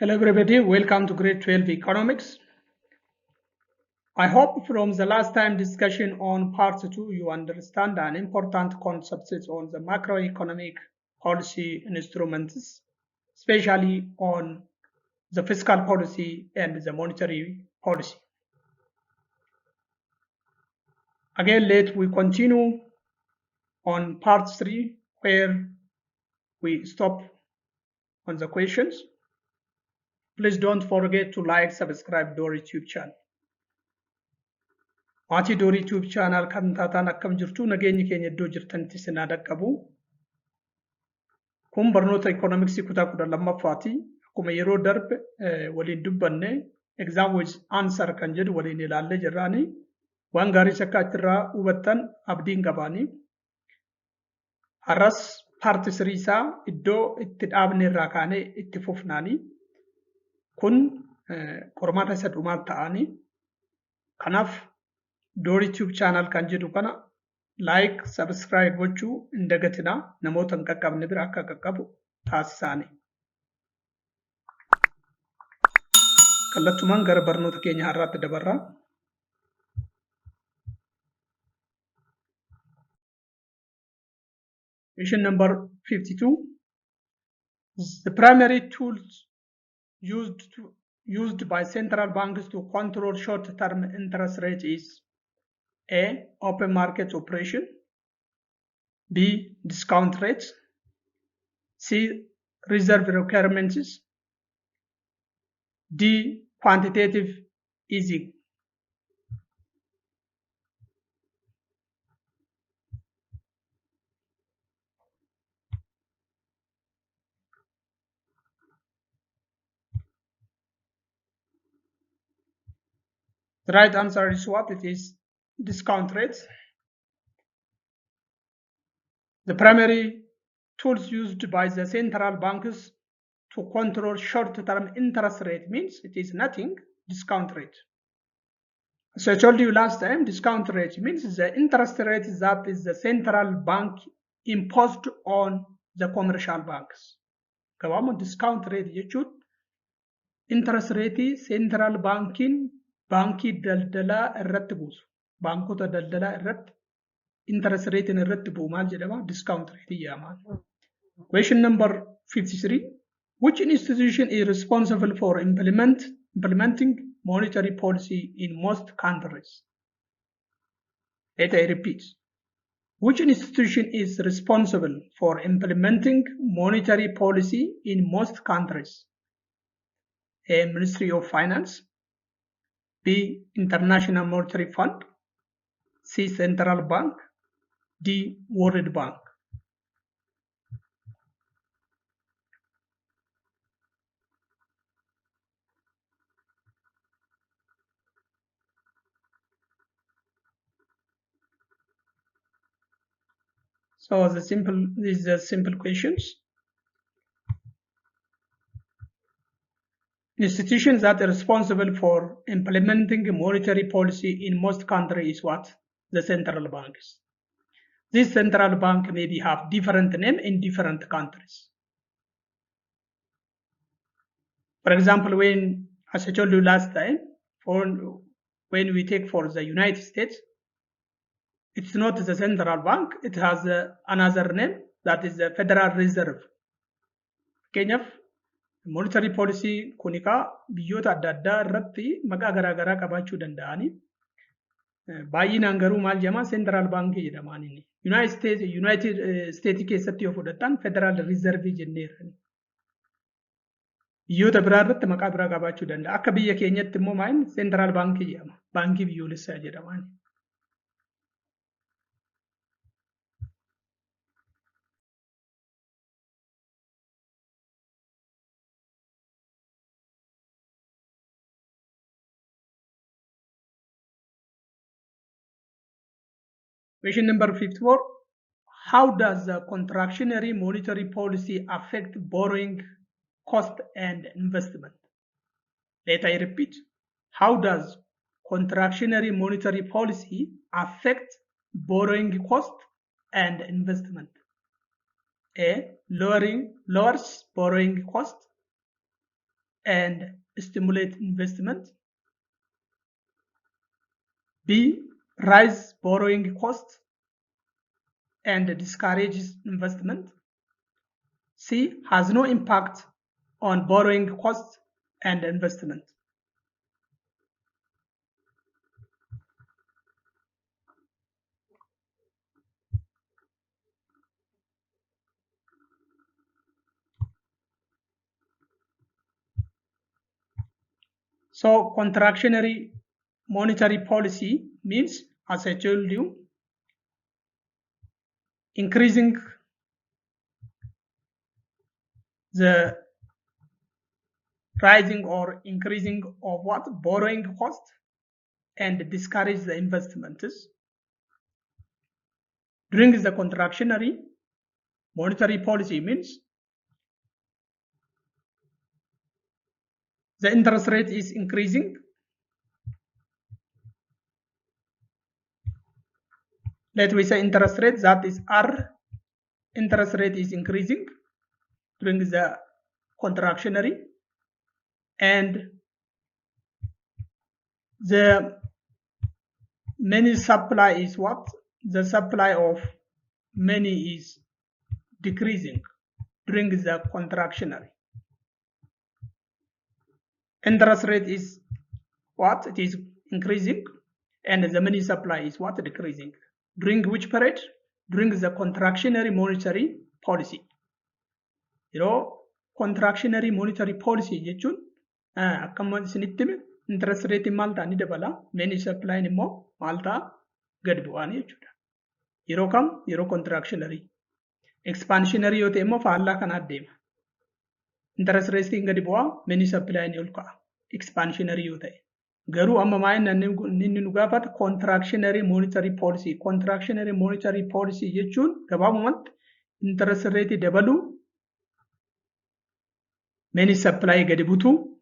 Hello everybody, welcome to grade 12 economics. I hope from the last time discussion on part 2 you understand an important concept on the macroeconomic policy instruments, especially on the fiscal policy and the monetary policy. Again, we continue on part 3 where we stop on the questions. Please don't forget to like, subscribe Dorii Tube channel. Maatii Dorii Tube channel kan taataan akkam jirtu nageenyi keenya iddoo jirtanitti sinaa dhaqqabu. Kun barnoota economics kutaa 12ffaati. Akkuma yeroo darbe waliin dubbanne exam with answer kan jedhu waliin ilaallee jirraani. Waan gaarii akka achirraa hubattan abdiin qabaani. Har'as part 3 isaa iddoo itti dhaabne irraa kaanee itti fufnaani. Kun qormaata isa dhumaa ta'ani. Kanaaf Dorii Tube channel kan jedhu kana like, subscribe gochuu hin dagatinaa namoota hin qaqqabne bira akka qaqqabu taasisaani. Kallattumaan gara barnoota keenya har'aatti dabarraa. Question number 52. The primary tools used by central banks to control short-term interest rate is A. Open market operation, B. Discount rates, C. Reserve requirements, D. Quantitative easing. The right answer is what? It is discount rates. The primary tools used by the central banks to control short-term interest rate means it is nothing, discount rate. So I told you last time, discount rate means the interest rate that is the central bank imposed on the commercial banks. Gabama discount rate jechuun interest rate central banking baankii daldalaa irratti buusu. Baankota daldalaa irratti interest rate irratti bu'u maal jedhama? Discount rate jedhama. Question number 53. Which institution is responsible for implementing monetary policy in most countries? Let I repeat. Which institution is responsible for implementing monetary policy in most countries? A. Ministry of Finance, B. International Monetary Fund, C. Central Bank, D. World Bank. So these are simple questions. Institutions that are responsible for implementing monetary policy in most countries is what? The central banks. This central bank maybe have different name in different countries. For example, when, as I told you last time, when we take for the United States, it's not the central bank, it has another name, that is the Federal Reserve. Kenya monetary policy kunika biyyoota adda addaa irratti maqaa garaagaraa qabaachuu danda'ani. Baay'inaan garuu maal jedhama? Central Bank jedhama inni. United States keessatti yoo fudhattan Federal Reserve jenneerani. Biyyoota biraa irratti maqaa biraa qabaachuu danda'a. Akka biyya keenyatti immoo maal Central Bank jedhama. Baankii biyyoolessaa jedhama. Question number 54. How does the contractionary monetary policy affect borrowing cost and investment? Let I repeat. How does contractionary monetary policy affect borrowing cost and investment? A. Lowers borrowing cost and stimulate investment. B. Rise borrowing cost and discourages investment. C. Has no impact on borrowing cost and investment. So contractionary monetary policy means, as I told you, increasing the rising or increasing of what? Borrowing cost and discourage the investments. During the contractionary monetary policy means the interest rate is increasing. Let me say interest rate, that is R. Interest rate is increasing during the contractionary, and the money supply is what? The supply of money is decreasing during the contractionary. Interest rate is what? It is increasing, and the money supply is what? Decreasing. During which period? During the contractionary monetary policy. Contractionary monetary policy jechuun akkuma isinitti hime interest rate maal ta'a ni dabala, money supply immoo maal ta'a gad bu'aani jechuudha. Yeroo kam? Yeroo contractionary. Expansionary yoo ta'e immoo faallaa kana adeema. Interest rate gadi bu'aa, money supply ni ol ka'a. Expansionary yoo ta'e. Garuu amma maayinna inni nu gaafata contractionary monetary policy. Contractionary monetary policy jechuun gabaabumatti interest rate dabaluu, money supply gadi butuu,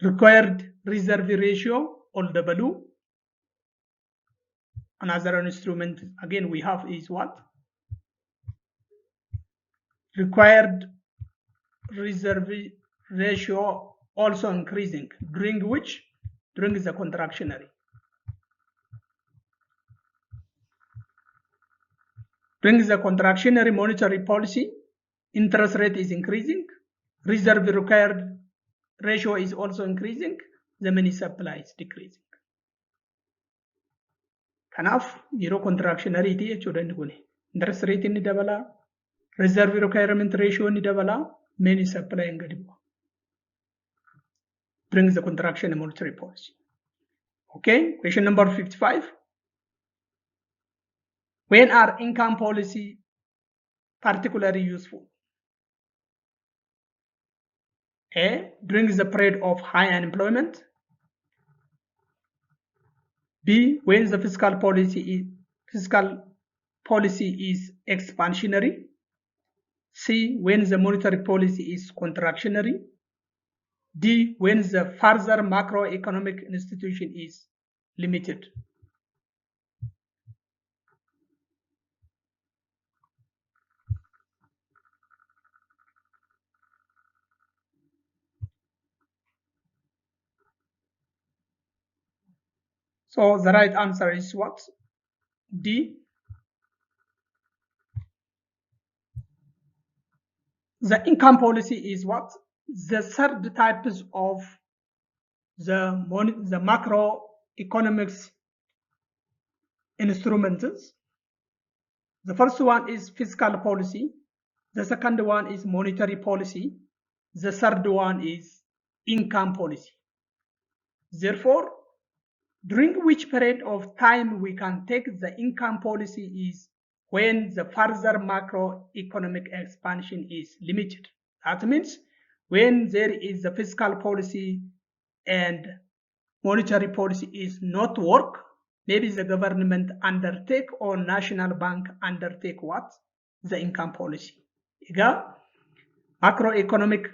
required reserve ratio ol dabaluu. Another instrument again we have is what? Required reserve ratio also increasing. During which? During the contractionary. During the contractionary monetary policy, interest rate is increasing, reserve required ratio is also increasing, the money supply is decreasing. Kanaaf yeroo contractionary ti jechuudha inni kun. Interest rate inni dabala, reserve requirement ratio inni dabala, money supply hin gadi bu'a. During the contraction monetary policy. Okay, question number 55. When are income policy particularly useful? A. During the period of high unemployment. B. When the fiscal policy is expansionary. C. When the monetary policy is contractionary. D. When the further macroeconomic institution is limited. So the right answer is what? D. The income policy is what? The third types of the macroeconomics instruments. The first one is fiscal policy. The second one is monetary policy. The third one is income policy. Therefore, during which period of time we can take the income policy is when the further macroeconomic expansion is limited. That means when there is the fiscal policy and monetary policy is not work, maybe the government undertake or national bank undertake what? The income policy. Egaa macroeconomic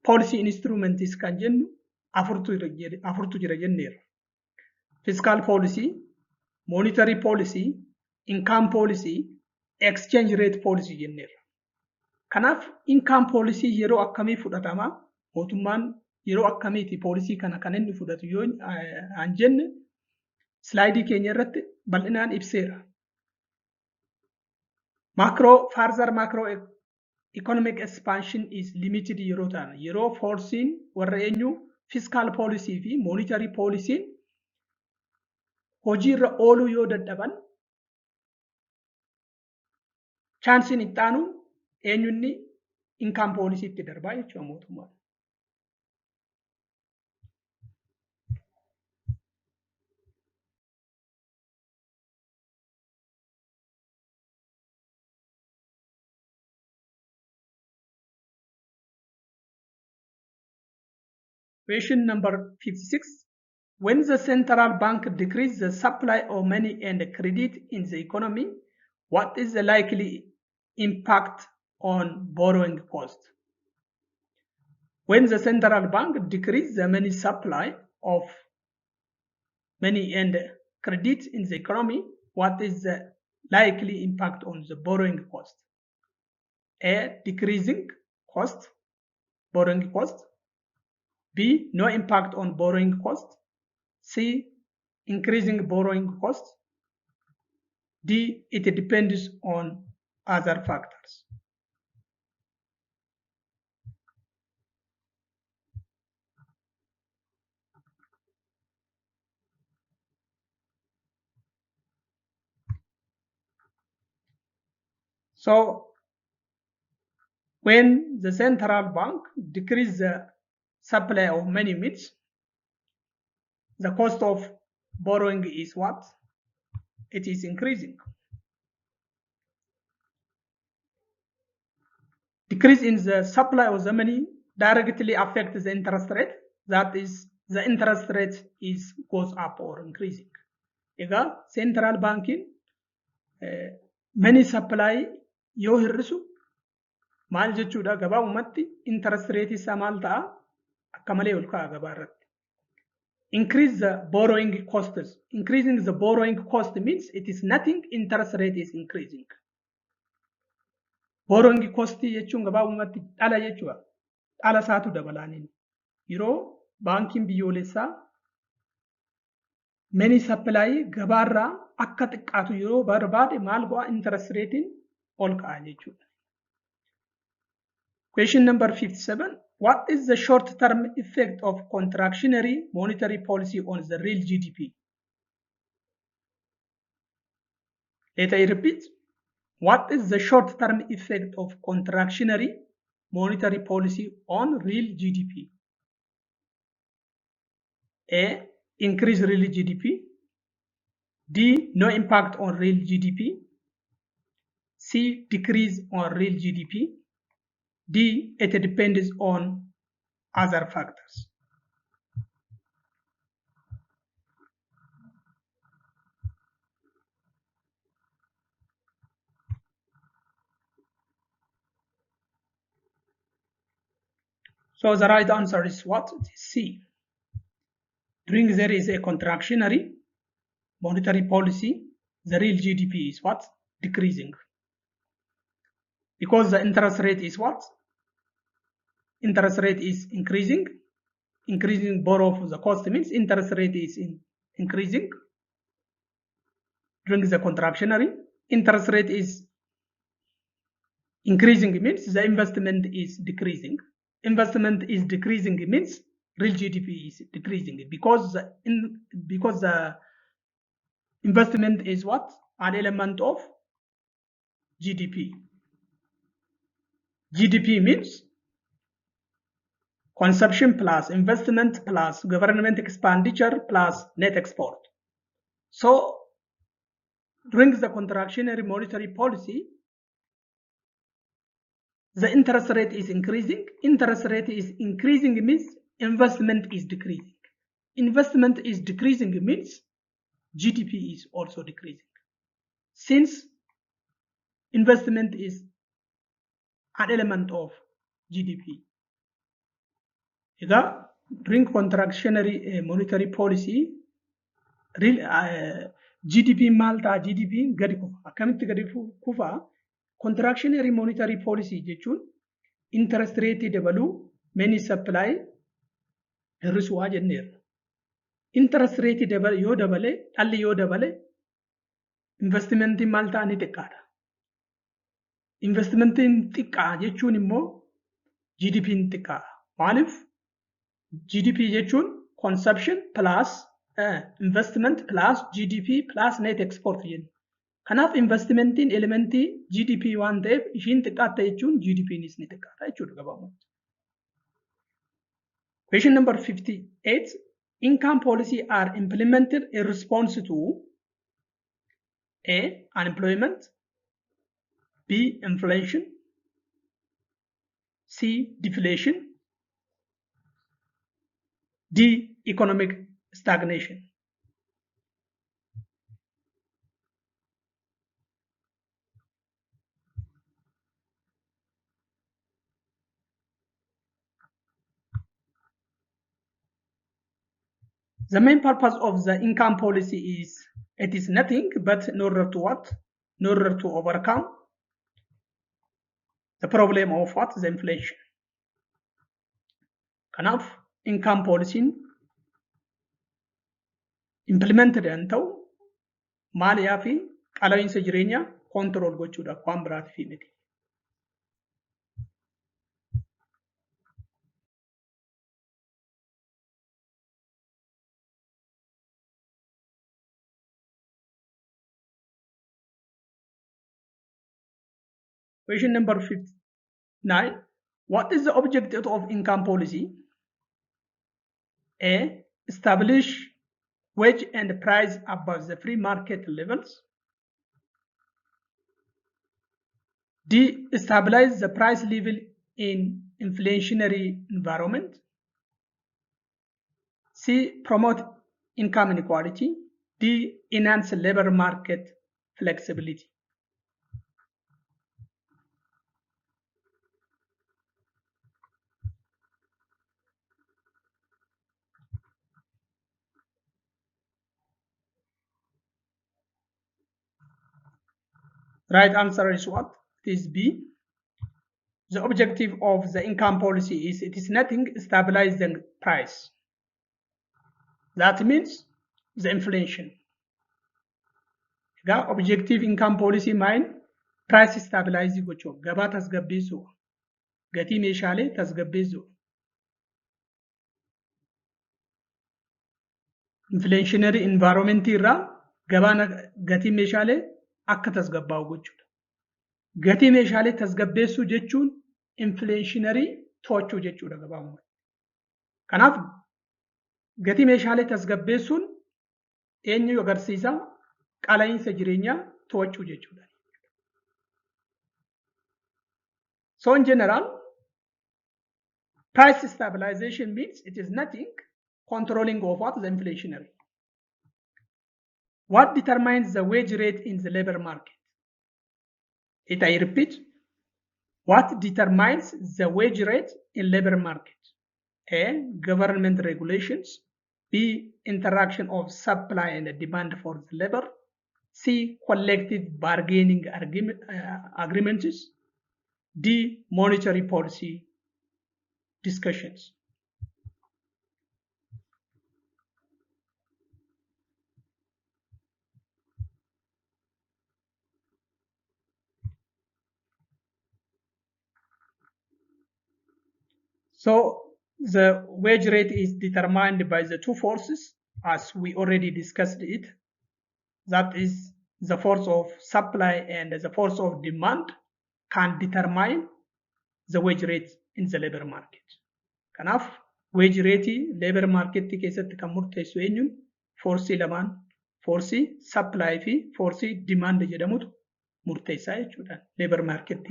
policy instruments kan jennu afurtu jira jenneerra. Fiscal policy, monetary policy, income policy, exchange rate policy jenneerra. Kanaaf income policy yeroo akkamii fudhatama? Mootummaan yeroo akkamiiti policy kana kan inni fudhatu yoo an jenne slaidii keenya irratti bal'inaan ibseera. Further macroeconomic expansion is limited yeroo ta'an yeroo forcing warra eenyu fiscal policy fi monetary policy hojiirra ooluu yoo dadhaban chaansiin itti aanu eenyunni income policy itti darbaa jechuudha mootummaan. Question number 56. When the central bank decreases the supply of money and credit in the economy, what is the likely impact on borrowing cost? When the central bank decreases the money supply of money and credit in the economy, what is the likely impact on the borrowing cost? A. Decreasing cost, borrowing cost. B. No impact on borrowing cost. C. Increasing borrowing cost. D. It depends on other factors. So, when the central bank decreases the supply of money means the cost of borrowing is what? It is increasing. Decrease in the supply of the money directly affects the interest rate. That is, the interest rate goes up or increasing. Egaa central banking money supply yoo hir'isu maal jechuudha gabaabumatti interest rate isaa maal ta'a akka malee ol ka'a gabaa irratti. Increase the borrowing costs. Increasing the borrowing cost means it is nothing, interest rate is increasing. Borrowing cost jechuun gabaabumatti dhala jechuudha. Dhala isaatu dabalaaniin. Yeroo baankiin biyyoolessaa money supply gabaarraa akka xiqqaatu yeroo barbaade maal go'a interest ratein ol ka'a jechuudha. Question number 57. What is the short-term effect of contractionary monetary policy on the real GDP? Let I repeat. What is the short-term effect of contractionary monetary policy on real GDP? A. Increase real GDP. D. No impact on real GDP. C. Decrease on real GDP. D. It depends on other factors. So the right answer is what? It is C. During there is a contractionary monetary policy, the real GDP is what? Decreasing. Because the interest rate is what? Interest rate is increasing. Increasing borrow for the cost means interest rate is increasing. During the contractionary, interest rate is increasing means the investment is decreasing. Investment is decreasing means real GDP is decreasing because the investment is what? An element of GDP. GDP means consumption plus investment plus government expenditure plus net export. So during the contractionary monetary policy, the interest rate is increasing. Interest rate is increasing means investment is decreasing. Investment is decreasing means GDP is also decreasing. Since investment is an element of GDP. During contractionary monetary policy, GDP Malta GDP gadi kufa. Akkamitti gadi kufa? Contractionary monetary policy jechuun interest rate dabaluu, many supply hir'isuu jenneerra. Interest rate yoo dabale, dhalli yoo dabale, investmentiin Maltaa ni xiqqaadha. Investmentiin xiqqaa jechuun immoo GDPin xiqqaadha. Maaliif? GDP jechuun consumption plus investment plus GDP plus net export jenna. Kanaaf investmentiin elementii GDP waan ta'eef ishiin xiqqaatta jechuun GDPnis ni xiqqaata jechuudha gabaabumatti. Question number 58. Income policy are implemented in response to A. Unemployment, B. Inflation, C. Deflation, D. Economic stagnation. The main purpose of the income policy is it is nothing but in order to what? In order to overcome the problem of what? The inflation. Kanaaf income policy implemented and ta'u maaliyaa fi qaala'insa jireenyaa control gochuudhaaf waan biraatiif miti. Question number 59. What is the objective of income policy? A. Establish wage and price above the free market levels. D. Stabilize the price level in inflationary environment. C. Promote income inequality. D. Enhance labor market flexibility. Right answer is what? It is B. The objective of the income policy is it is nothing stabilize the price. That means the inflation. The objective income policy mine price stabilize gochuu gabaa tasgabbeessuu gatii meeshaalee tasgabbeessuu inflationary environment irraa gabaan gatii meeshaalee akka tasgabbaa'u gochuudha. Gatii meeshaalee tasgabbeessuu jechuun inflationary to'achuu jechuudha gabaabumatti. Kanaaf gatii meeshaalee tasgabbeessuun eenyu agarsiisa? Qaala'insa jireenyaa to'achuu jechuudha. So in general, price stabilization means it is nothing controlling of what? The inflationary. What determines the wage rate in the labor market? I repeat, what determines the wage rate in labor market? A. Government regulations. B. Interaction of supply and demand for the labor. C. Collective bargaining agreements. D. Monetary policy discussions. So the wage rate is determined by the two forces as we already discussed it. That is the force of supply and the force of demand can determine the wage rate in the labor market. Kanaaf wage rate labor market keessatti kan murteessu eenyuun forcii lamaan forcii supply fi forcii demand jedhamutu murteessaa jechuudha labor market.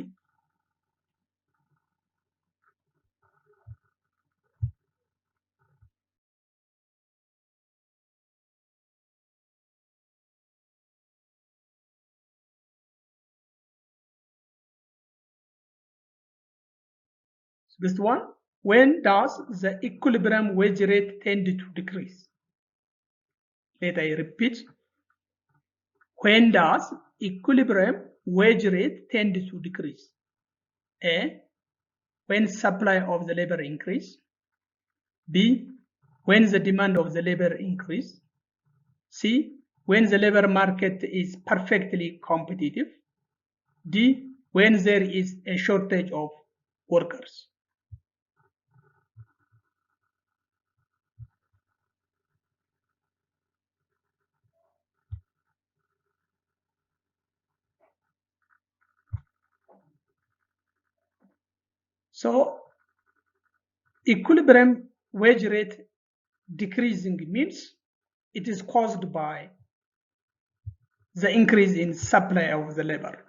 Next one, when does the equilibrium wage rate tend to decrease? Let I repeat. When does equilibrium wage rate tend to decrease? A, when supply of the labor increase. B, when the demand of the labor increase. C, when the labor market is perfectly competitive. D, when there is a shortage of workers. So equilibrium wage rate decreasing means it is caused by the increase in supply of the labor.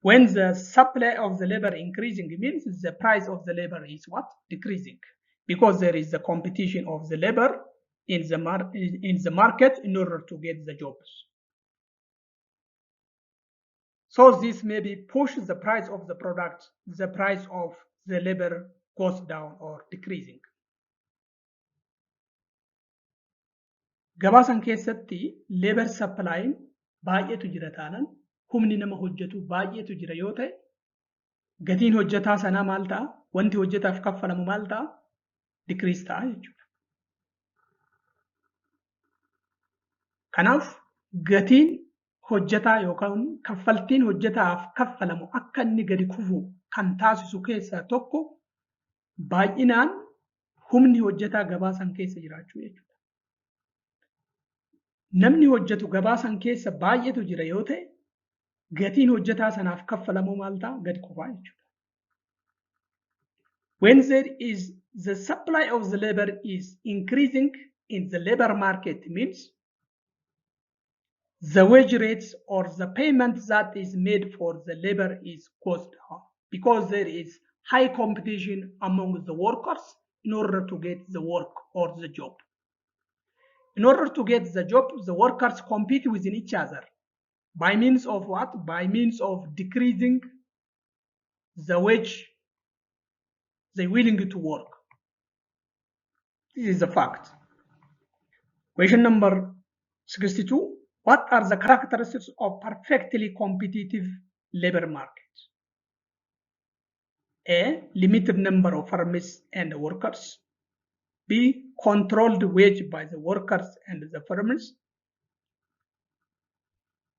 When the supply of the labor increasing means the price of the labor is what? Decreasing, because there is the competition of the labor in the market in order to get the jobs. So this maybe pushes the price of the product, the price of the labor goes down or decreasing. Gabaa san keessatti labor supply baay'eetu jira taanaan humni nama hojjetu baay'eetu jira yoo ta'e gatiin hojjetaa sanaa maal ta'a? Wanti hojjetaaf kaffalamu maal ta'a? Decrease ta'a jechuudha. Kanaaf gatiin hojjetaa yookaan kaffaltiin hojjetaaf kaffalamu akka inni gadi kufu kan taasisu keessaa tokko baay'inaan humni hojjetaa gabaa san keessa jiraachuu jechuudha. Namni hojjetu gabaa san keessa baay'eetu jira yoo ta'e gatiin hojjetaa sanaaf kaffalamu maal ta'a? Gadi kufaa jechuudha. When there is the supply of the labor is increasing in the labor market means the wage rates or the payment that is made for the labor is goes down because there is high competition among the workers in order to get the work or the job. In order to get the job, the workers compete within each other. By means of what? By means of decreasing the wage they're willing to work. This is a fact. Question number 62. What are the characteristics of perfectly competitive labor market? A, limited number of firms and workers. B, controlled wage by the workers and the firms.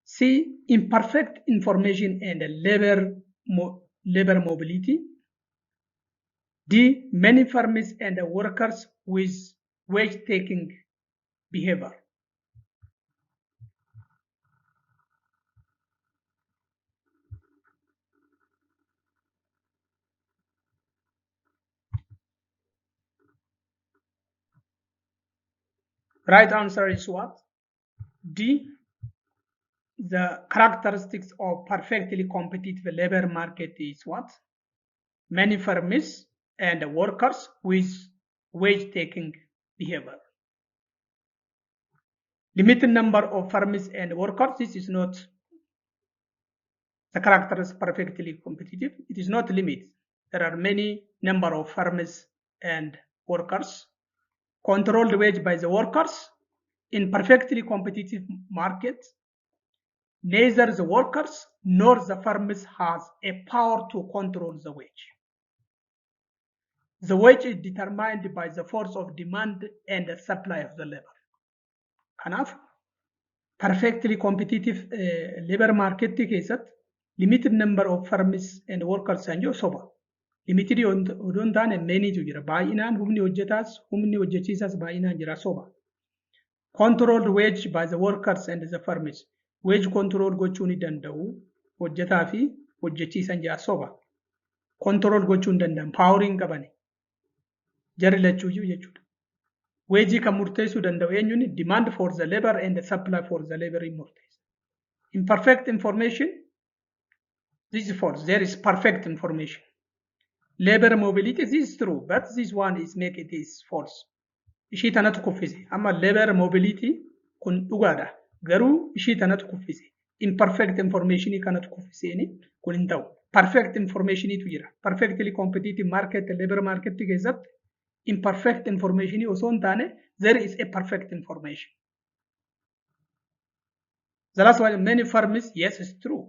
C, imperfect information and labor mobility. D, many firms and workers with wage-taking behavior. Right answer is what? D. The characteristics of perfectly competitive labor market is what? Many firms and workers with wage-taking behavior. Limited number of firms and workers, this is not the characteristics perfectly competitive. It is not limited. There are many number of firms and workers. Controlled wage by the workers. In perfectly competitive market, neither the workers nor the firms has a power to control the wage. The wage is determined by the force of demand and the supply of the labor. Kanaaf perfectly competitive labor market keessatti limited number of firms and workers san jiru soba. Limited odoo hin taane manytu jira. Baay'inaan humni hojjetaas humni hojjechiisaas baay'inaan jira soba. Controlled wage by the workers and the firms. Wage control gochuu ni danda'u hojjetaa fi hojjechiisan jira soba. Control gochuu hin danda'an powering qabani. Jarri lachuuyyuu jechuudha. Wage kan murteessuu danda'u eenyuun demand for the labor and the supply for the labor in murteessa. Imperfect information. This is false. There is perfect information. Labor mobility, this is true, but this one is make it is false. Ishii tanatu kuffise. Amma labor mobility kun dhugaadha. Garuu ishii tanatu kuffise. Imperfect information kanatu kuffiseen kun hin ta'u. perfect information tu jira. Perfectly competitive market, labor market keessatti imperfect information osoo hin taane there is a perfect information. The last one, many firms, yes, it's true.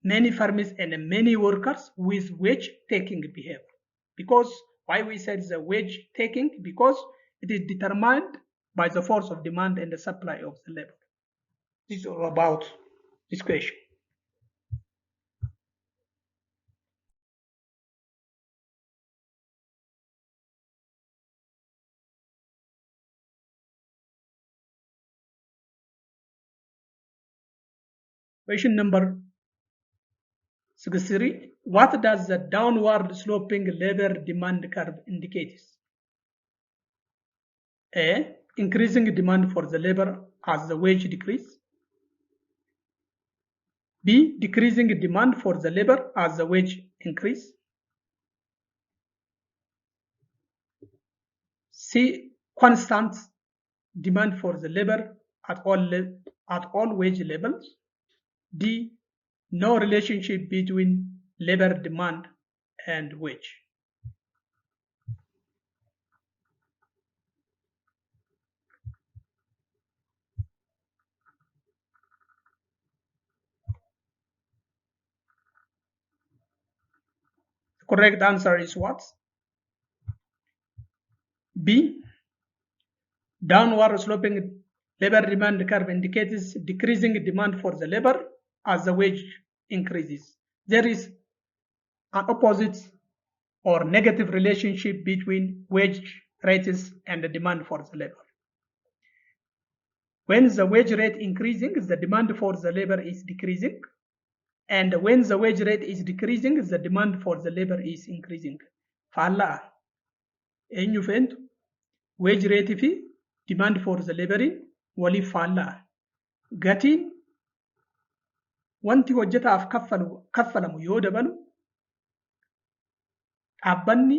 Many firms and many workers with wage taking behavior. Because why we said the wage taking? Because it is determined by the force of demand and the supply of the labor. This is all about this question. Question number 63. What does the downward sloping labor demand curve indicate? A. Increasing demand for the labor as the wage decrease. B. Decreasing demand for the labor as the wage increase. C. Constant demand for the labor at all wage levels. D. No relationship between labor demand and wage. The correct answer is what? B. Downward sloping labor demand curve indicates decreasing demand for the labor as the wage increases. There is an opposite or negative relationship between wage rates and the demand for the labor. When the wage rate increasing, the demand for the labor is decreasing. And when the wage rate is decreasing, the demand for the labor is increasing. Faallaa eenyu feentu wage rate fi demand for the laborin waliif faallaa. Gatiin wanti hojjetaaf kaffalamu yoo dabalu dhaabbanni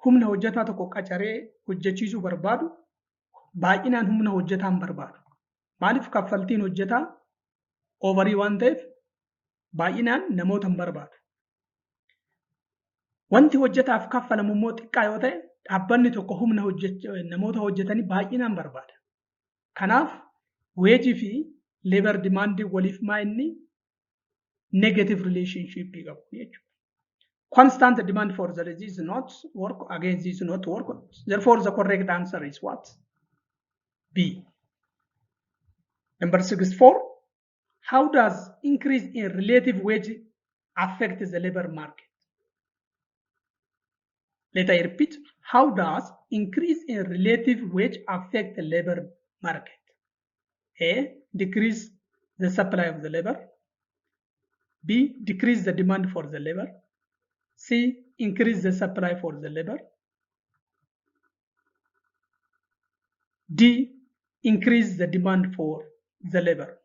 humna hojjetaa tokko qacaree hojjechiisuu barbaadu baay'inaan humna hojjetaa hin barbaadu. Maaliif kaffaltiin hojjetaa overii waan ta'eef baay'inaan namoota hin barbaadu. Wanti hojjetaaf kaffalamu immoo xiqqaa yoo ta'e dhaabbanni tokko humna namoota hojjetanii baay'inaan barbaada. Kanaaf weejii fi labor demand waliif maa inni negative relationship qabu jechuudha. Constant demand for the this is not work, again this is not work. Therefore the correct answer is what? B. Number 64. How does increase in relative wage affect the labor market? Let I repeat. How does increase in relative wage affect the labor market? A. Decrease the supply of the labor. B. Decrease the demand for the labor. C. Increase the supply for the labor. D. Increase the demand for the labor.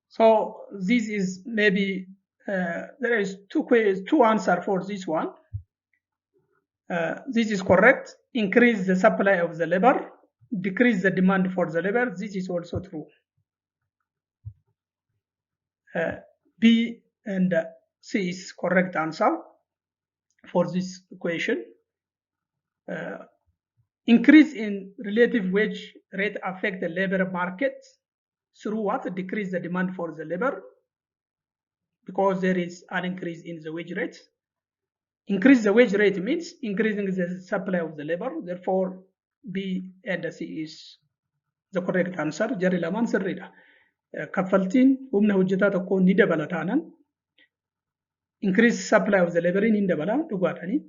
So this is maybe there is two answer for this one. This is correct. Increase the supply of the labor, decrease the demand for the labor. This is also true. B and C is correct answer for this equation. Increase in relative wage rate affect the labor market through what? Decrease the demand for the labor because there is an increase in the wage rate. Increase the wage rate means increasing the supply of the labor. Therefore, B and C is the correct answer. Jarri lamaan sirriidha. Kaffaltiin humna hojjetaa tokkoo ni dabala taanaan increase supply of the labor ni dabala dhugaadhani.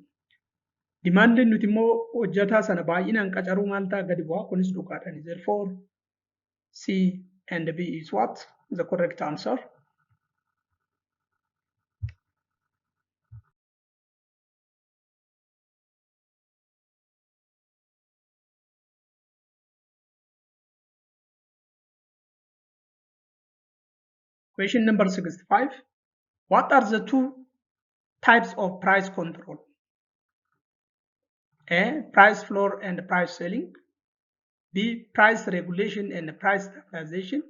Demandin nuti immoo hojjetaa sana baay'inaan qacaruu maal ta'a gadi bu'aa kunis dhugaadhani. Therefore, C and B is what? The correct answer. Question number 65. What are the two types of price control? A. Price floor and price ceiling. B. Price regulation and price stabilization.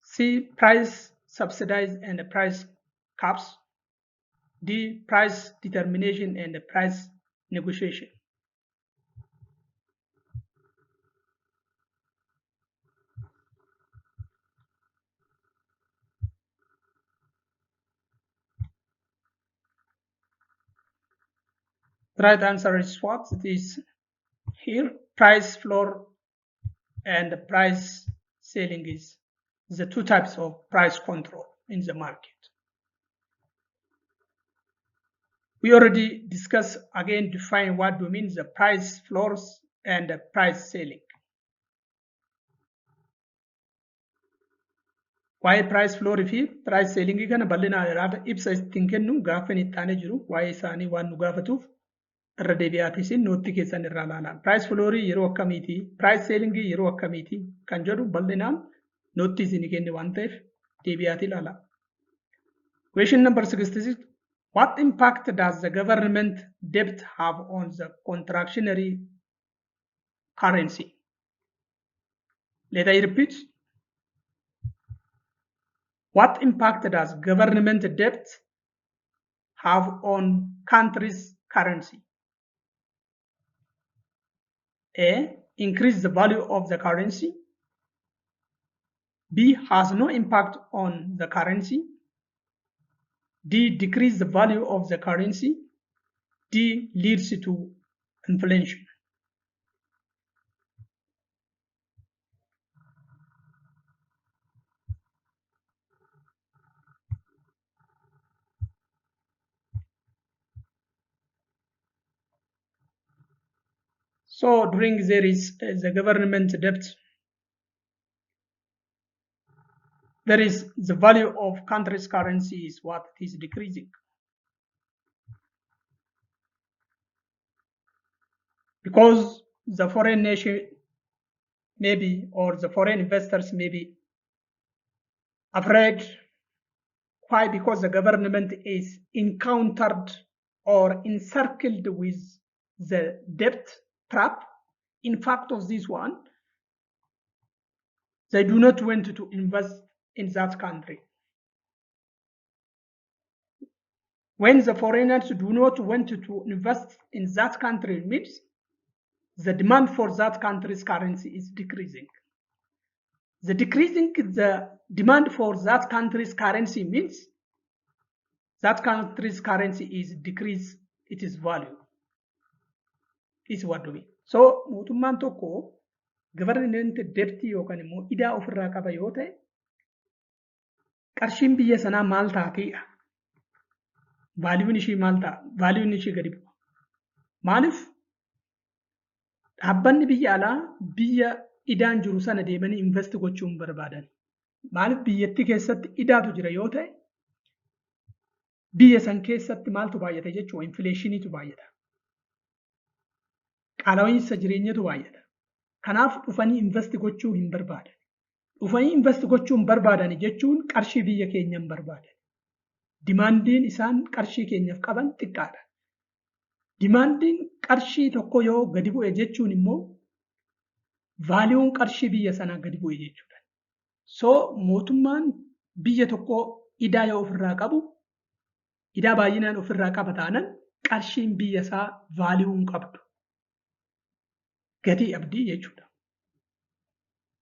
C. Price subsidize and price caps. D. Price determination and price negotiation. The right answer is what? It is here. Price floor and price ceiling is the two types of price control in the market. We already discussed again define what do mean the price floors and the price ceiling. Waa'ee price floor fi price ceiling kana bal'inaa irraa ibsa ittiin kennu gaafa inni itti aanee jiru waa'ee isaanii waan nu gaafatuuf irra deebi'aatii isin nootti keessan irraa ilaalaa. Price floor yeroo akkamiiti? Price ceiling yeroo akkamiiti? Kan jedhu bal'inaan nootti isin kenne waan ta'eef deebi'aatii ilaalaa. Question number 66. What impact does the government debt have on the contractionary currency? Let I repeat. What impact does government debt have on country's currency? A. Increase the value of the currency. B. Has no impact on the currency. D. Decrease the value of the currency. D. Leads to inflation. So during there is the government debt, there is the value of country's currency is what is decreasing. Because the foreign nation maybe, or the foreign investors may be afraid. Why? Because the government is encountered or encircled with the debt trap. In fact of this one, they do not want to invest in that country. When the foreigners do not want to invest in that country, means the demand for that country's currency is decreasing. The decreasing the demand for that country's currency means that country's currency is decrease its value. Is what do we? So mootummaan tokko government debt yookaan immoo idaa ofirraa qaba yoo ta'e qarshiin biyya sanaa maal taateedha? Vaaliuun ishii maal ta'a? Vaaliuun ishii gadi bu'a. Maaliif dhaabbanni biyya alaa biyya idaan jiru sana deemanii invest gochuun barbaadan? Maaliif biyyattii keessatti idaatu jira yoo ta'e biyya san keessatti maaltu baay'ata jechuudha? Infleeshiniitu baay'ata. Qaala'iinsa jireenyatu baay'ata. Kanaaf dhufanii invest gochuu hin barbaadan. Dhufanii invest gochuu hin barbaadan jechuun qarshii biyya keenya hin barbaadan. Dimaandiin isaan qarshii keenyaaf qaban xiqqaadha. Dimaandiin qarshii tokko yoo gadi bu'e jechuun immoo vaaliyuun qarshii biyya sanaa gadi bu'e jechuudha. So mootummaan biyya tokko idaa yoo ofirraa qabu, idaa baay'inaan ofirraa qaba taanan qarshiin biyya isaa vaaliyuun qabdu. Gadi abdii jechuudha.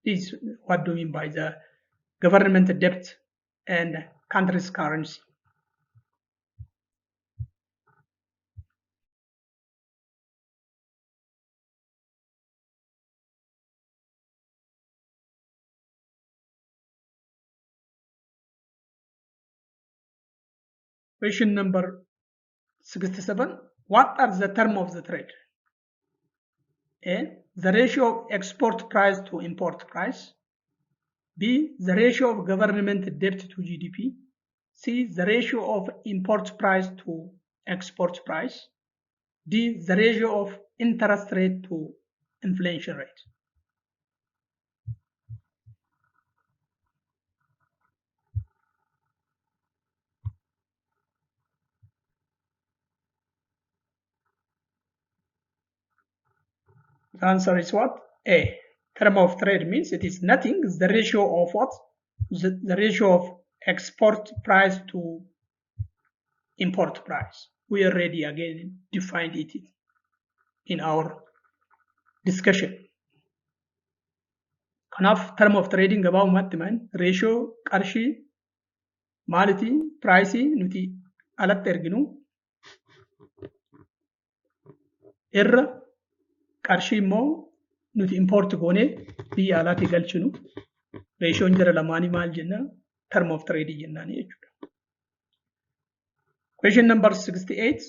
This is what do we mean by the government debt and country's currency. Question number 67. What are the terms of the trade? A. The ratio of export price to import price. B. The ratio of government debt to GDP. C. The ratio of import price to export price. D. The ratio of interest rate to inflation rate. The answer is what? A. Term of trade means it is nothing. It's the ratio of what? The ratio of export price to import price. We already again defined it in our discussion. Kanaaf term of trading gabaabumatti man ratio qarshii maaliti price nuti alatti erginu irra qarshii immoo nuti import goone biyya alaatti galchinu ratioon jara lamaanii maal jenna term of trade jennaani jechuudha. Question number 68.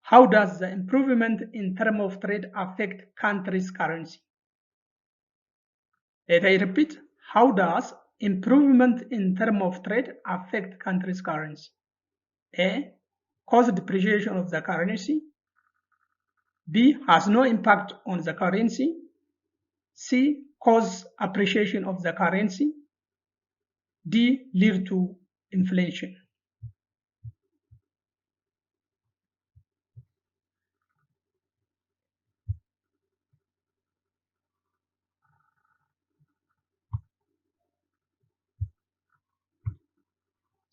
How does the improvement in term of trade affect country's currency? Let I repeat. How does improvement in term of trade affect country's currency? A. Cause depreciation of the currency. B. Has no impact on the currency. C. Cause appreciation of the currency. D. Lead to inflation.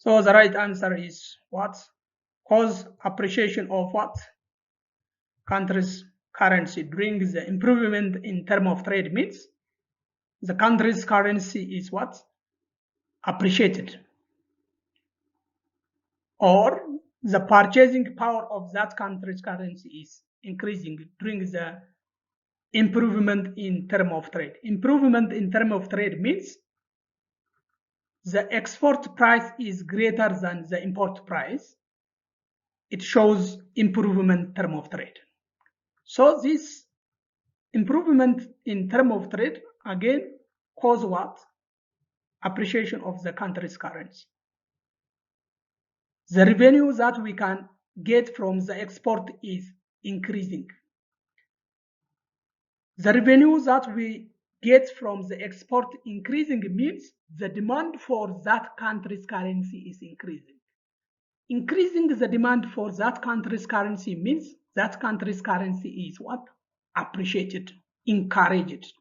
So the right answer is what? Cause appreciation of what? Country's currency during the improvement in term of trade means the country's currency is what? Appreciated. Or the purchasing power of that country's currency is increasing during the improvement in term of trade. Improvement in term of trade means the export price is greater than the import price. It shows improvement term of trade. So this improvement in term of trade again cause what? Appreciation of the country's currency. The revenue that we can get from the export is increasing. The revenue that we get from the export increasing means the demand for that country's currency is increasing. Increasing the demand for that country's currency means that country's currency is what? Appreciated, encouraged.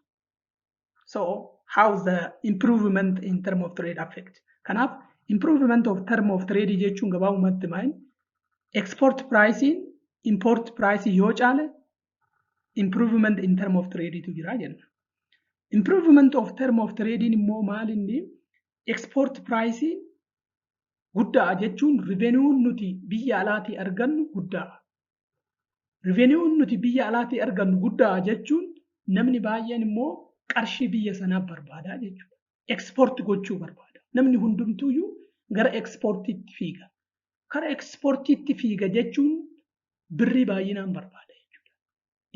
So how the improvement in term of trade affect? Kanaaf improvement of term of trade jechuun gabaabumatti maal export pricing, import price yoo caale improvement in term of trade tu jira jenna. Improvement of term of trade immoo maal inni export pricing guddaa jechuun revenue nuti biyya alaati argannu guddaa. Revenue nuti biyya alaati argannu guddaa jechuun namni baay'een immoo qarshii biyya sanaa barbaada jechuudha. Export gochuu barbaada. Namni hundumtuuyyuu gara exportiitti fiiga. Kara exportiitti fiiga jechuun birrii baay'inaan barbaada jechuudha.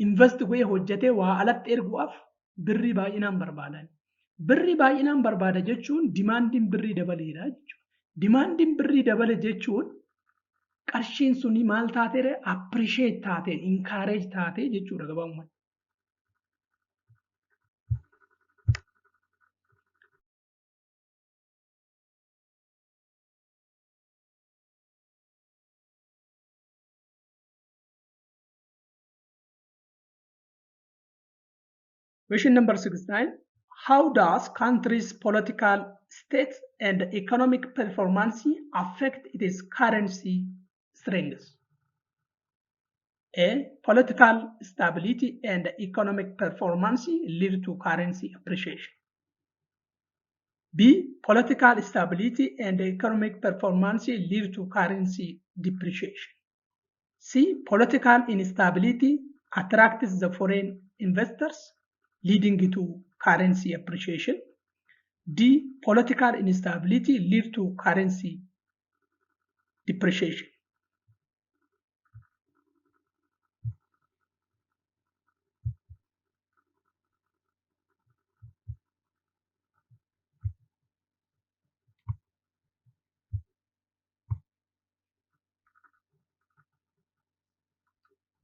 Invest gochee hojjetee waa alatti erguudhaaf birrii baay'inaan barbaadan. Birrii baay'inaan barbaada jechuun dimaandiin birrii dabaleera jechuudha. Dimaandiin birrii dabale jechuun qarshiin suni maal taatee appreciate taatee encourage taatee jechuudha gabaabumatti. Question number 69. How does country's political state and economic performance affect its currency strength? A. Political stability and economic performance lead to currency appreciation. B. Political stability and economic performance lead to currency depreciation. C. Political instability attracts the foreign investors, leading to currency appreciation. D. Political instability leads to currency depreciation.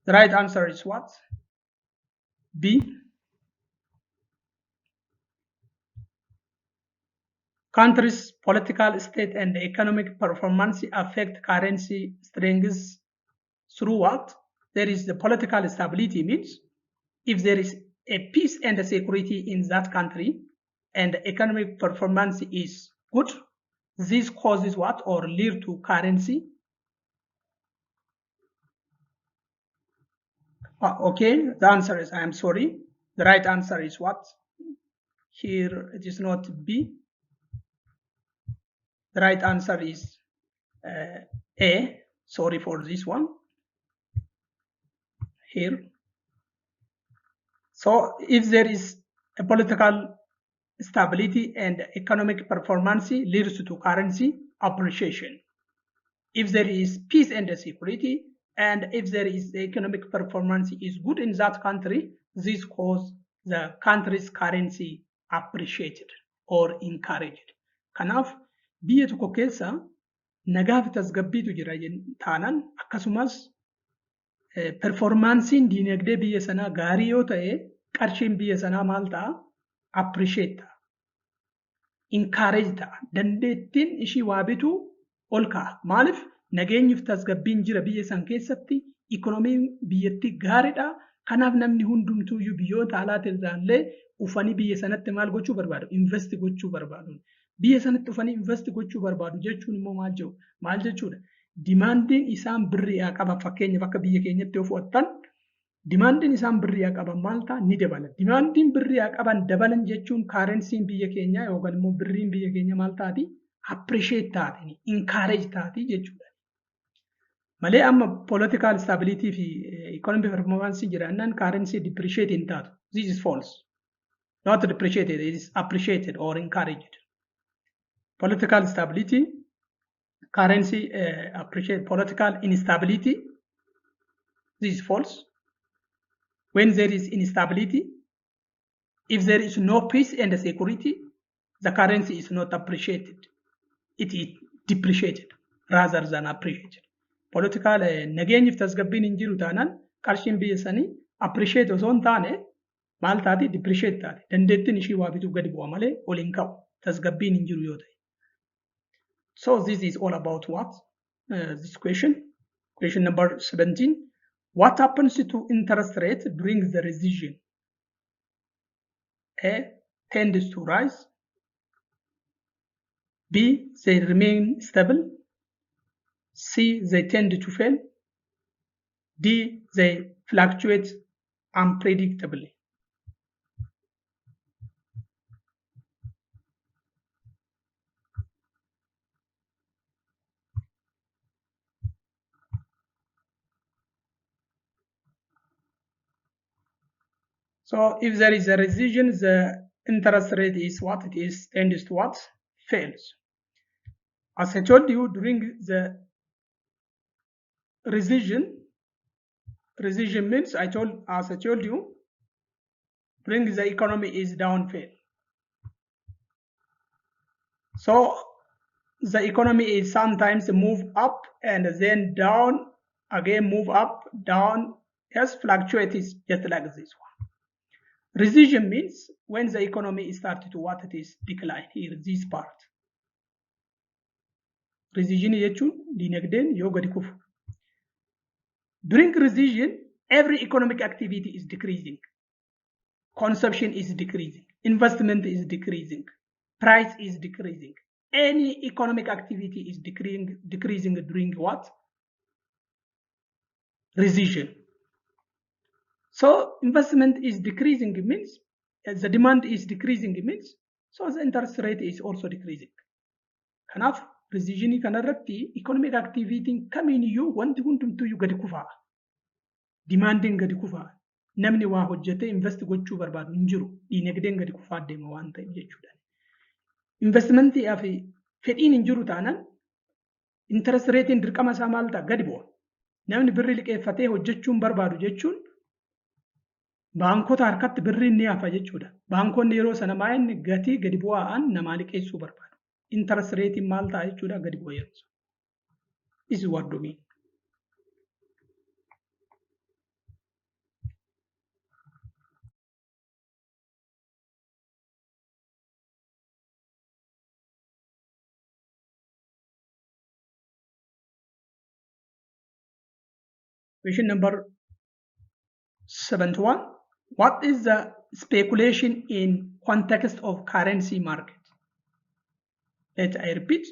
The right answer is what? B. Country's political state and economic performance affect currency strength through what? There is the political stability means if there is a peace and a security in that country and economic performance is good, this causes what or lead to currency. Okay, the answer is I am sorry. The right answer is what? Here it is not B. The right answer is A. Sorry for this one. Here. So if there is a political stability and economic performance leads to currency appreciation. If there is peace and security, and if there is economic performance is good in that country, this cause the country's currency appreciated or encouraged. Kanaaf biyya tokko keessa nagaa fi tasgabbiitu jira taanaan akkasumas performansiin diinagdee biyya sanaa gaarii yoo ta'e qarshiin biyya sanaa maal ta'a? Appreciate ta'a. Encourage ta'a. Dandeettiin ishii waa bituu ol ka'a. Maaliif nageenyiif tasgabbiin jira biyya san keessatti, ikoonomiin biyyattii gaariidha. Kanaaf namni hundumtuuyyuu biyyoota alaatii irraallee dhufanii biyya sanatti maal gochuu barbaadu? Invest gochuu barbaadu. Biyya sanatti dhufanii invest gochuu barbaadu jechuun immoo maal jechuudha? Dimaandiin isaan birrii haa qaban fakkeenyaaf akka biyya keenyatti yoo fudhattan dimaandiin isaan birrii haa qaban maal ta'a? Ni dabala. Dimaandiin birrii haa qaban dabalan jechuun kaarensiin biyya keenyaa yookaan immoo birriin biyya keenya maal taati? Appreciate taati, encourage taati jechuudha. Malee amma political stability fi economic performance jiraannaan currency depreciate hin taatu. This is false. Not depreciated, it is appreciated or encouraged. Political stability, currency appreciate. Political instability, this is false. When there is instability, if there is no peace and security, the currency is not appreciated. It is depreciated rather than appreciated. Political nageenyiif tasgabbiin hin jiru taanaan qarshiin biyya sanii appreciate osoo hin taane maal taati? Depreciate taati. Dandeettiin ishii waa bituuf gadi bu'a malee ol hin ka'u. Tasgabbiin hin jiru yoo ta'e. So this is all about what? This question. Question number 17. What happens to interest rate during the recession? A. Tends to rise. B. They remain stable. C. They tend to fail. D. They fluctuate unpredictably. So if there is a recession, the interest rate is what? It is tends to what? Fails. As I told you, during the recession means as I told you, during the economy is down fail. So the economy is sometimes move up and then down, again move up, down, yes, fluctuates just like this one. Recession means when the economy started to what? It is decline here, this part. Recession jechuun dinagdeen yoo gadi kufu. During recession, every economic activity is decreasing. Consumption is decreasing. Investment is decreasing. Price is decreasing. Any economic activity is decreasing during what? Recession. So investment is decreasing means the demand is decreasing means so the interest rate is also decreasing. Kanaaf recession kanarratti economic activity kamiiniyyuu wanti hundumtuyyuu gadi kufaa. Demanding gadi kufaa. Namni waa hojjetee invest gochuu barbaadu hin jiru. Dinagdeen gadi kufaa deema waan ta'eef jechuudha. Investmentii fi fedhiin hin jiru taanaan interest ratein dirqama isaa maal ta'a? Gadi bu'a. Namni birrii liqeeffatee hojjechuun barbaadu jechuun baankota harkatti birriin ni hafa jechuudha. Baankonni yeroo sana maayinni gatii gadi bu'aan namaa liqeessuu barbaadu. Interest ratein maal ta'a jechuudha? Gadi bu'a yeroo sana. This is what do mean. Question number 71. What is the speculation in context of currency market? Let I repeat.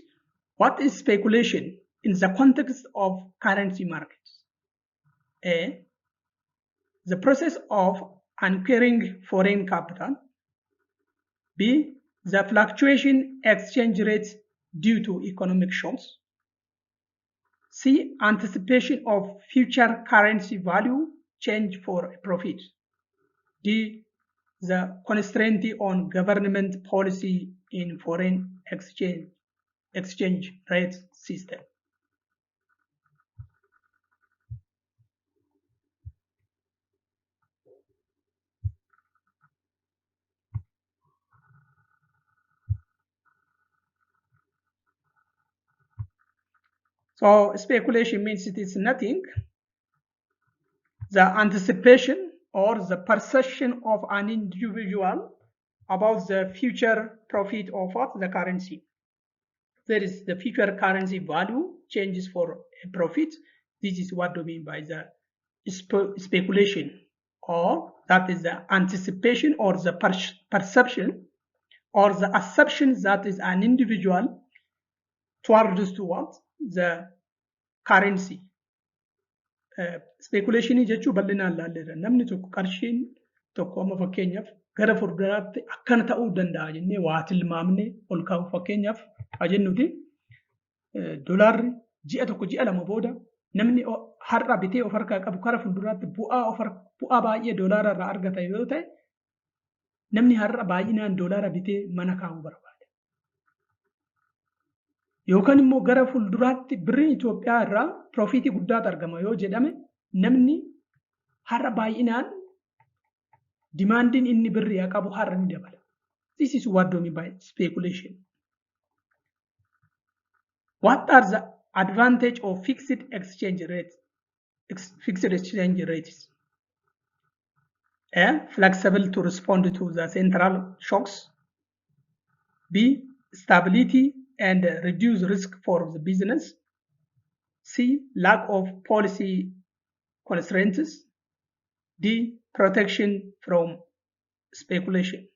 What is speculation in the context of currency markets? A. The process of acquiring foreign capital. B. The fluctuation exchange rates due to economic shocks. C. Anticipation of future currency value change for a profit. D. The constraint on government policy in foreign exchange rate system. So speculation means it is nothing. The anticipation or the perception of an individual about the future profit of the currency. There is the future currency value changes for a profit. This is what we mean by the speculation, or that is the anticipation or the perception or the assumption that is an individual towards the currency. Speculation jechuun bal'inaan laalleera. Namni tokko qarshiin tokko amma fakkeenyaaf gara fuulduraatti akkana ta'uu danda'a jennee waa tilmaamnee ol kaa'u. Fakkeenyaaf haa jennuuti doolaarri ji'a tokko ji'a lama booda namni har'a bitee of harkaa qabu gara fuulduraatti bu'aa baay'ee doolaara irraa argata yoo ta'e namni har'a baay'inaan doolaara bitee mana kaa'uu barbaada. Yookaan immoo gara fuulduraatti birriin Itoophiyaa irraa piroofitii guddaatu argama yoo jedhame namni har'a baay'inaan dimaandiin inni birrii qabu har'a ni dabala. This is what we mean by speculation. What are the advantage of fixed exchange rates? A. Flexible to respond to the central shocks. B. Stability and reduce risk for the business. C. Lack of policy constraints. D. Protection from speculation.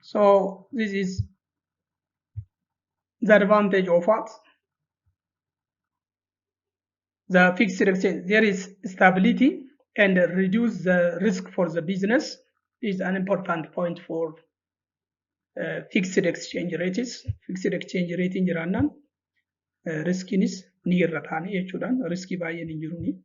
So this is the advantage of what? The fixed exchange. There is stability and reduce the risk for the business is an important point for fixed exchange rates. Fixed exchange rate in jiraannan riskiinis ni hir'ataani jechuudhaan riskii baay'een hin jiruni.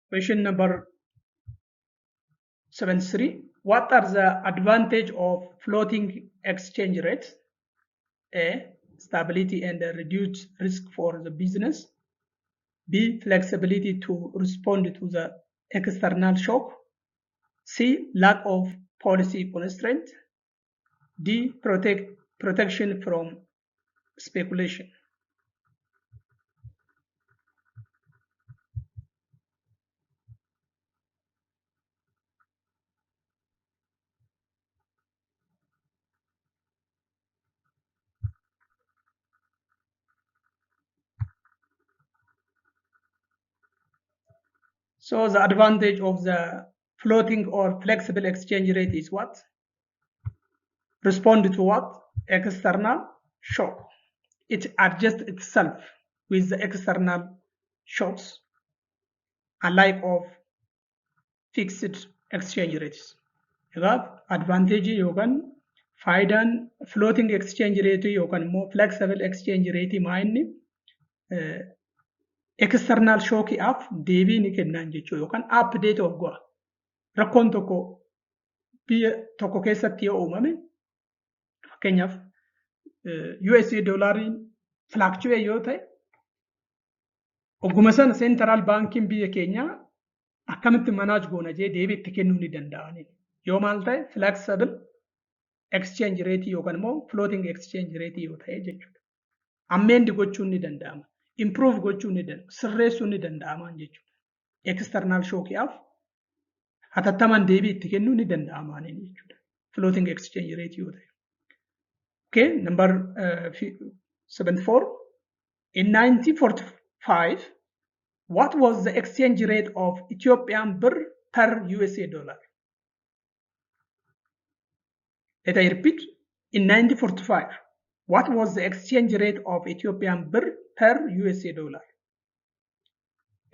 Question number 73. What are the advantage of floating exchange rates? A. Stability and reduced risk for the business. B. Flexibility to respond to the external shock. C. Lack of policy constraint. D. Protection from speculation. So the advantage of the floating or flexible exchange rate is what? Respond to what? External shock. It adjusts itself with the external shocks, unlike of fixed exchange rates. Advantage yookaan faayidaan floating exchange rate yookaan immoo flexible exchange rate maayinni external shockiidhaaf deebii ni kennan jechuu yookaan update of go'a. Rakkoon tokko biyya tokko keessatti yoo uumame fakkeenyaaf USA doolaariin fluctuate yoo ta'e ogguma sana central bankiin biyya keenyaa akkamitti manage goona jee deebii itti kennuu ni danda'ani. Yoo maal ta'e flexible exchange rate yookaan immoo floating exchange rate yoo ta'e jechuudha. Ammendi gochuun ni danda'ama. Improve gochuun ni danda'ama. Sirreessuun ni danda'ama jechuudha. External shockiidhaaf hatattamaan deebii itti kennuu ni danda'ama jechuudha. Floating exchange rate yoo ta'e. Okay, number 74. In 1945, what was the exchange rate of Ethiopian birr per USA dollar? Let I repeat. In 1945, what was the exchange rate of Ethiopian birr per USA dollar?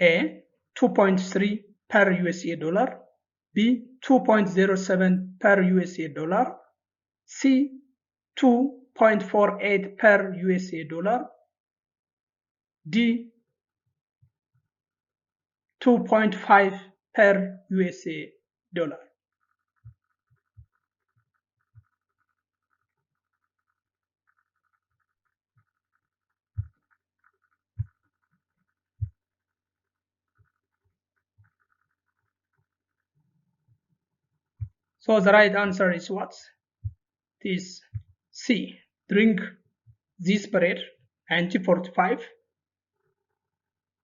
A. 2.3 per USA dollar. B. 2.07 per USA dollar. C. 2.48 per USA dollar. D. 2.5 per USA dollar. So the right answer is what? It is C. During this period, 1945,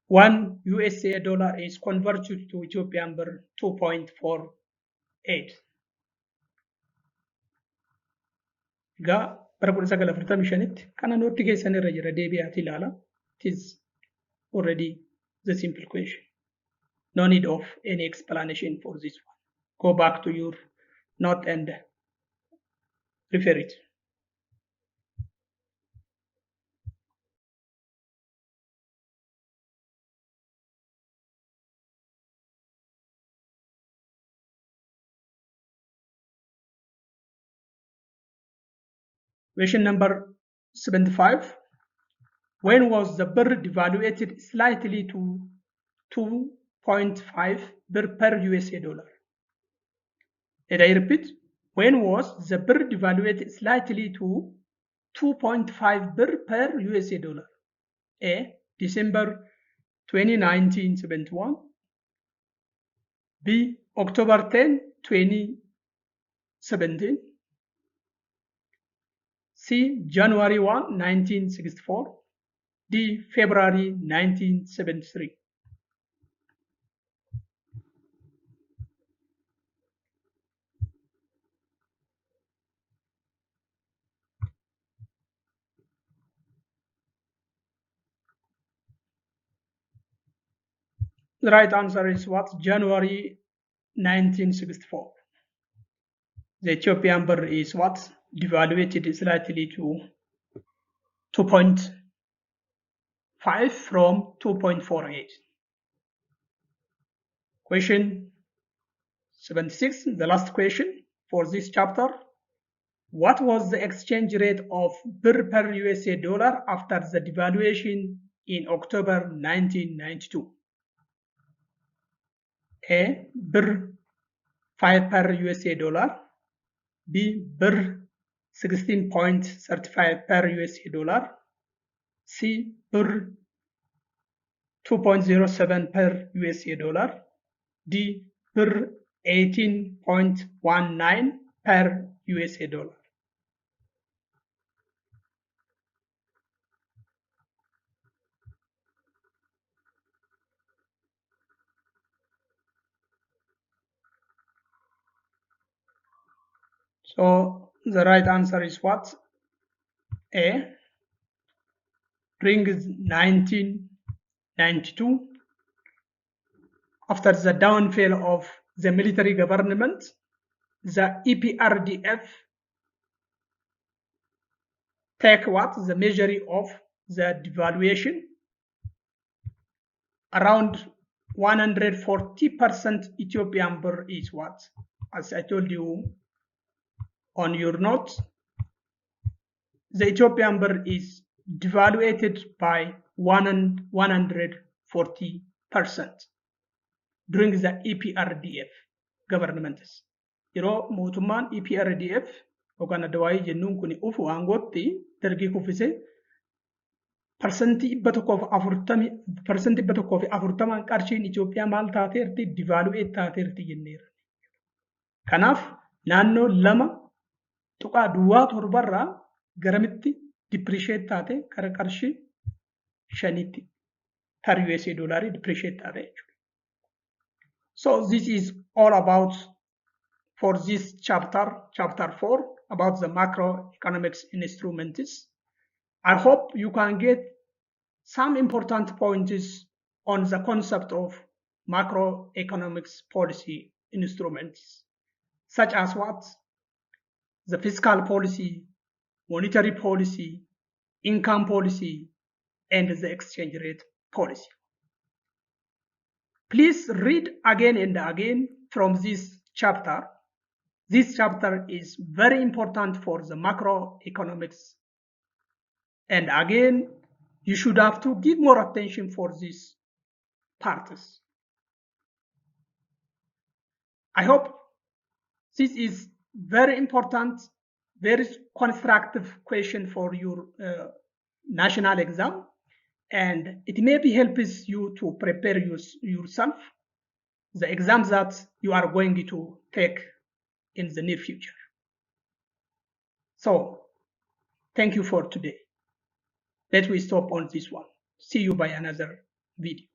1 USA dollar is converted to Ethiopian birr 2.48. Egaa bara 1945tti kana nootti keessan irra jira deebi'aati ilaala. It is already the simple question. No need of any explanation for this one. Go back to your note and refer it. Question number 75. When was the birr devaluated slightly to 2.5 birr per USA dollar? Did I repeat? When was the birr devaluated slightly to 2.5 birr per USA dollar? A. December 1971. B. October 10, 2017. C. January 1, 1964. D. February 1973. The right answer is what? January 1964. The Ethiopian birr is what? Devaluated slightly to 2.5 from 2.48. Question 76, the last question for this chapter. What was the exchange rate of birr per USA dollar after the devaluation in October 1992? A. Birr 5 per USA dollar. B. Birr 16.35 per USA dollar. C. Birr 2.07 per USA dollar. D. Birr 18.19 per USA dollar. So the right answer is what? A. During 1992, after the downfall of the military government, the EPRDF take what? The measure of the devaluation. Around 140% Ethiopian birr is what? As I told you on your notes, the Ethiopian birr is devaluated by 140% during the EPRDF governments. Yeroo mootummaan EPRDF yookaan addawaayii jennuun kun ufu aangootti dargii kuffise parsantii 140 qarshiin Itoophiyaa maal taateerti divaalu'eet taateerti jenneera. Kanaaf naannoo 2.7 garamitti dipirisheet taate kara qarshii 5tti tar USA doolaarii dipirisheet taate jechuudha. So this is all about for this chapter 4 about the macroeconomics instruments. I hope you can get some important points on the concept of macroeconomics policy instruments, such as what? The fiscal policy, monetary policy, income policy, and the exchange rate policy. Please read again and again from this chapter. This chapter is very important for the macroeconomics. And again, you should have to give more attention for these parts. I hope this is very important, very constructive question for your national exam, and it maybe helps you to prepare yourself the exams that you are going to take in the near future. So, thank you for today. Let me stop on this one. See you by another video.